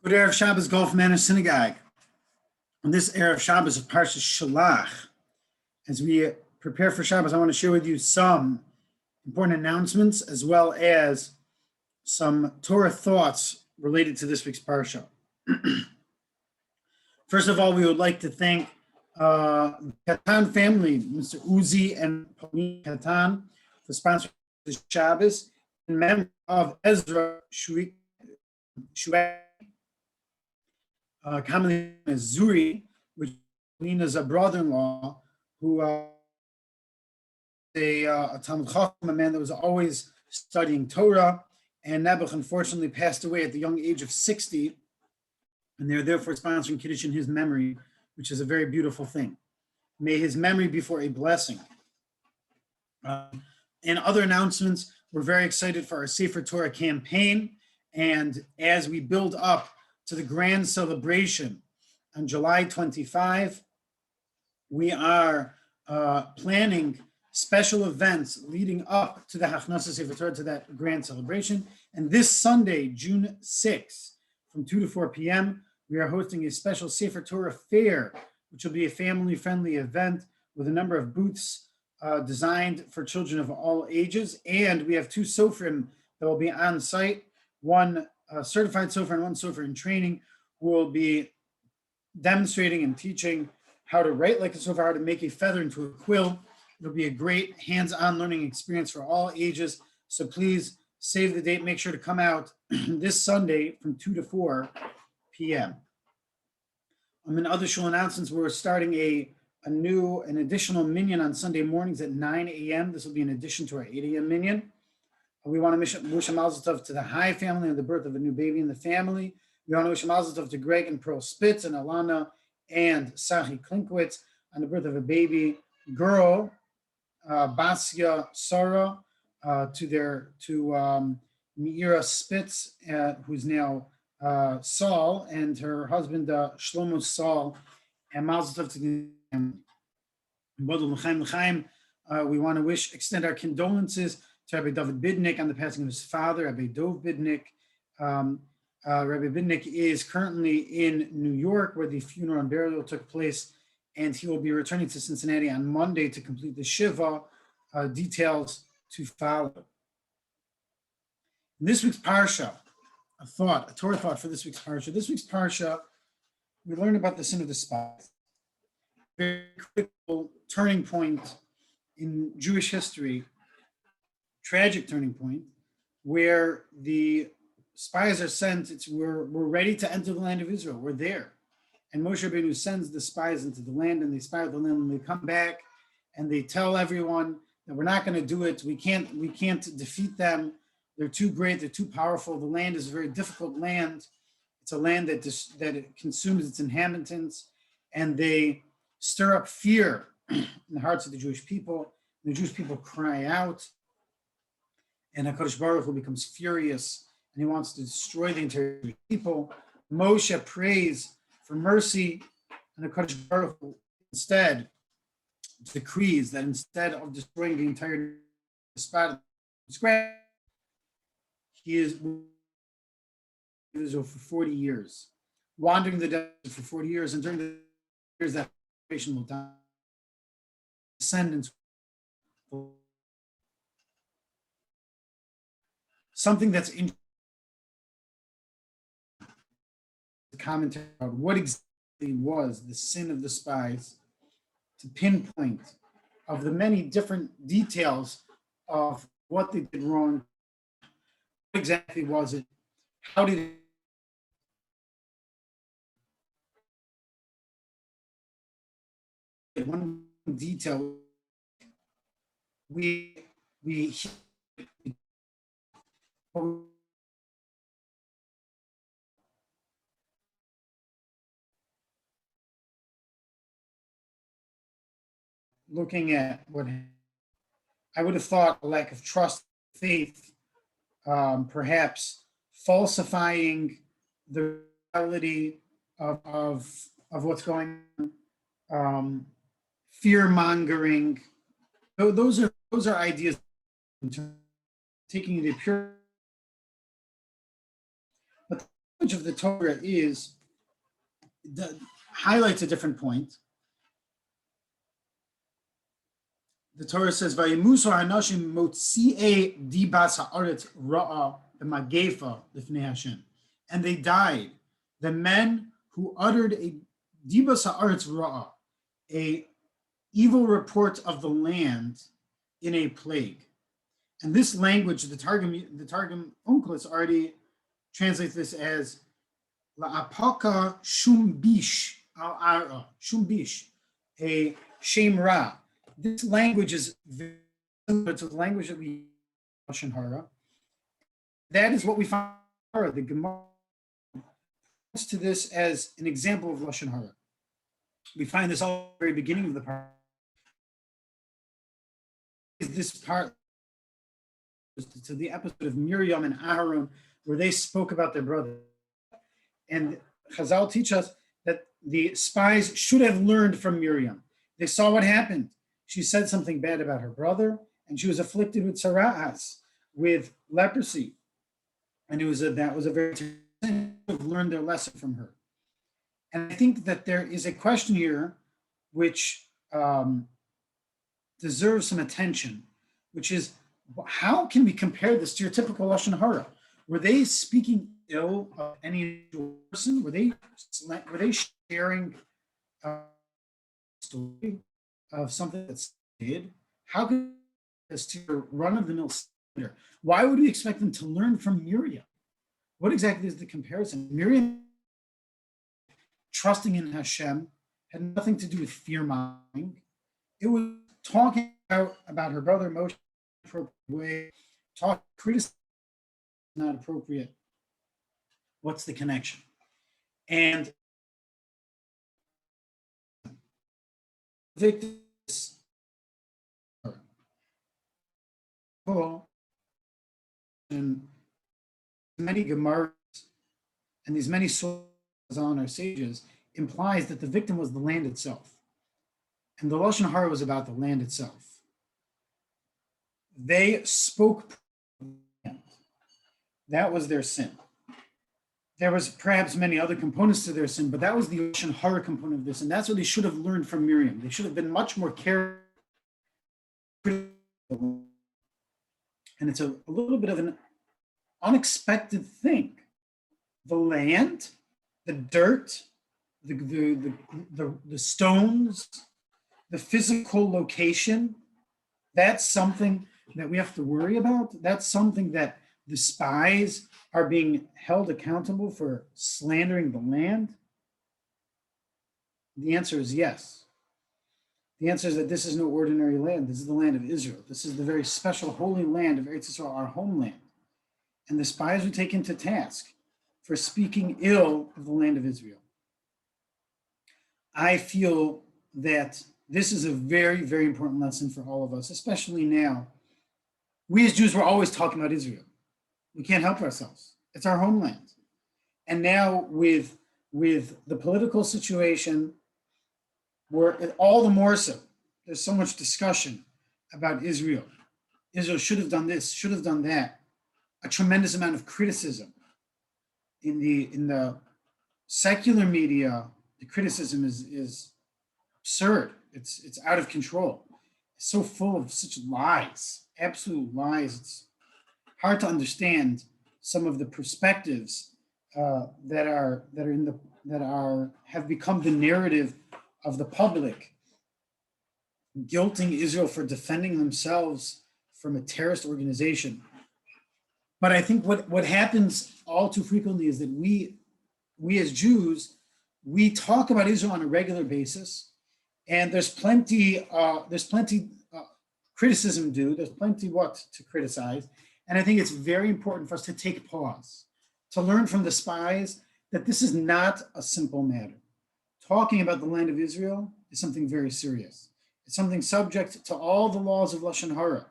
Good Erev Shabbos, Gulf Manor Synagogue. On this Erev Shabbos of Parshas Shelach, as we prepare for Shabbos, I want to share with you some important announcements as well as some Torah thoughts related to this week's Parsha. First of all, we would like to thank the Katan family, Mr. Uzi and Pauline Katan, for sponsoring this Shabbos, in memory of Ezra Shuik, commonly known as Zuri, which Nina's a brother-in-law who a Talmud Chacham, a man that was always studying Torah, and Nebuch unfortunately passed away at the young age of 60, and they're therefore sponsoring Kiddush in his memory, which is a very beautiful thing. May his memory be for a blessing. In other announcements, we're very excited for our Sefer Torah campaign, and as we build up to the grand celebration on July 25, we are planning special events leading up to the Hachnasa Sefer Torah, to that grand celebration. And this Sunday, June 6th, from 2 to 4 p.m., we are hosting a special Sefer Torah fair, which will be a family-friendly event with a number of booths designed for children of all ages. And we have two sofrim that will be on site, one certified sofer and one sofer in training, who will be demonstrating and teaching how to write like a sofer, how to make a feather into a quill. It'll be a great hands-on learning experience for all ages. So please save the date. Make sure to come out this Sunday from 2 to 4 p.m. In other shul announcements, we're starting an additional minyan on Sunday mornings at 9 a.m. This will be in addition to our 8 a.m. minyan. We want to wish Mazel Tov to the High family on the birth of a new baby in the family. We want to wish Mazel Tov to Greg and Pearl Spitz and Alana and Sachi Klinkwitz on the birth of a baby girl, Basia Sarah, to Meira Spitz, who's now Saul, and her husband Shlomo Saul, and Mazel Tov to the we want to extend our condolences to Rabbi David Bidnick on the passing of his father, Rabbi Dov Bidnick. Rabbi Bidnick is currently in New York, where the funeral and burial took place, and he will be returning to Cincinnati on Monday to complete the Shiva. Details to follow. In this week's Parsha, a Torah thought for this week's Parsha. This week's Parsha, we learn about the sin of the spies. A very critical turning point in Jewish history, tragic turning point, where the spies are sent. We're ready to enter the land of Israel. We're there. And Moshe Rabbeinu sends the spies into the land, and they spy out the land, and they come back and they tell everyone that we're not going to do it. We can't defeat them. They're too great. They're too powerful. The land is a very difficult land. It's a land that it consumes its inhabitants, and they stir up fear in the hearts of the Jewish people. The Jewish people cry out, and HaKadosh Baruch Hu becomes furious, and he wants to destroy the entire Jewish people. Moshe prays for mercy, and HaKadosh Baruch Hu instead decrees that instead of destroying the entire spot, he is Israel for 40 years, wandering the desert for 40 years, and during the years that generation will die, descendants. Something that's in the commentary about what exactly was the sin of the spies, to pinpoint of the many different details of what they did wrong. What exactly was it? How did it? One detail we looking at what I would have thought a lack of trust, faith, perhaps falsifying the reality of what's going on, fear mongering. Those are ideas in terms of taking the pure of the Torah highlights a different point. The Torah says, "Vayimusu hanashim motzi'e dibas haaretz ra'a b'magefa lifnei Hashem," and they died, the men who uttered a dibas haaretz ra'a, a evil report of the land in a plague. And this language, the Targum Onkelos already translates this as la'apaka shumbish al-ara, shumbish, a shem ra. This language is very similar to the language that we use in Lashon Hara. That is what we find in Hara. The Gemara points to this as an example of Lashon Hara. We find this all at the very beginning of the part. This part to the episode of Miriam and Aharon, where they spoke about their brother. And Chazal teach us that the spies should have learned from Miriam. They saw what happened. She said something bad about her brother, and she was afflicted with tzara'as, with leprosy. And that was a very have learned their lesson from her. And I think that there is a question here which deserves some attention, which is, how can we compare this to your typical Lashon Hara? Were they speaking ill of any person? Were they sharing a story of something that's did? How could this to your run-of-the-mill slander? Why would we expect them to learn from Miriam? What exactly is the comparison? Miriam trusting in Hashem had nothing to do with fear-mongering. It was talking about her brother Moshe in an appropriate way, criticism not appropriate. What's the connection? And victims and many Gemaras and these many sources on our sages implies that the victim was the land itself. And the Lashon Hara was about the land itself. They spoke. That was their sin. There was perhaps many other components to their sin, but that was the Lashon Hara component of this. And that's what they should have learned from Miriam. They should have been much more careful. And it's a little bit of an unexpected thing. The land, the dirt, the stones, the physical location, that's something that we have to worry about. That's something that the spies are being held accountable for slandering the land. The answer is yes. The answer is that this is no ordinary land. This is the land of Israel. This is the very special holy land of Eretz Yisrael, our homeland. And the spies were taken to task for speaking ill of the land of Israel. I feel that this is a very, very important lesson for all of us, especially now. We as Jews were always talking about Israel. We can't help ourselves. It's our homeland. And now with the political situation, we're all the more so. There's so much discussion about Israel. Israel should have done this, should have done that. A tremendous amount of criticism. In the secular media, the criticism is absurd. It's out of control. It's so full of such lies, absolute lies. It's hard to understand some of the perspectives that have become the narrative of the public, guilting Israel for defending themselves from a terrorist organization. But I think what happens all too frequently is that we as Jews, we talk about Israel on a regular basis, and there's plenty criticism due. There's plenty what to criticize, and I think it's very important for us to take pause, to learn from the spies that this is not a simple matter. Talking about the land of Israel is something very serious. It's something subject to all the laws of Lashon Hara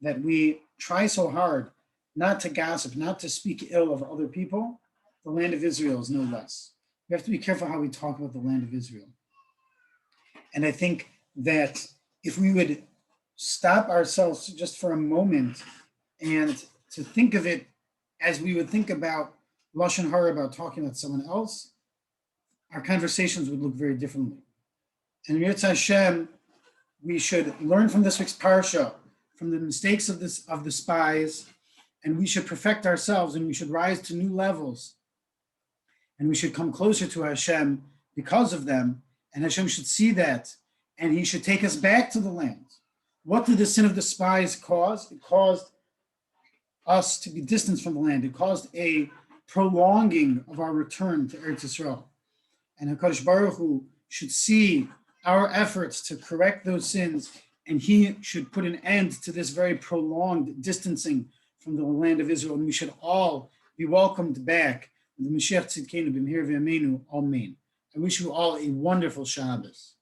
that we try so hard not to gossip, not to speak ill of other people. The land of Israel is no less. We have to be careful how we talk about the land of Israel. And I think that if we would stop ourselves just for a moment and to think of it as we would think about Lashon Hara, about talking about someone else, our conversations would look very differently. And Yirtzeh Hashem, we should learn from this week's parsha, from the mistakes of the spies, and we should perfect ourselves, and we should rise to new levels, and we should come closer to Hashem because of them, and Hashem should see that, and He should take us back to the land. What did the sin of the spies cause? It caused us to be distanced from the land. It caused a prolonging of our return to Eretz Yisrael. And HaKadosh Baruch Hu should see our efforts to correct those sins, and He should put an end to this very prolonged distancing from the land of Israel, and we should all be welcomed back. The Mashiach Tzidkenu B'mehir V'yameinu. Amen. I wish you all a wonderful Shabbos.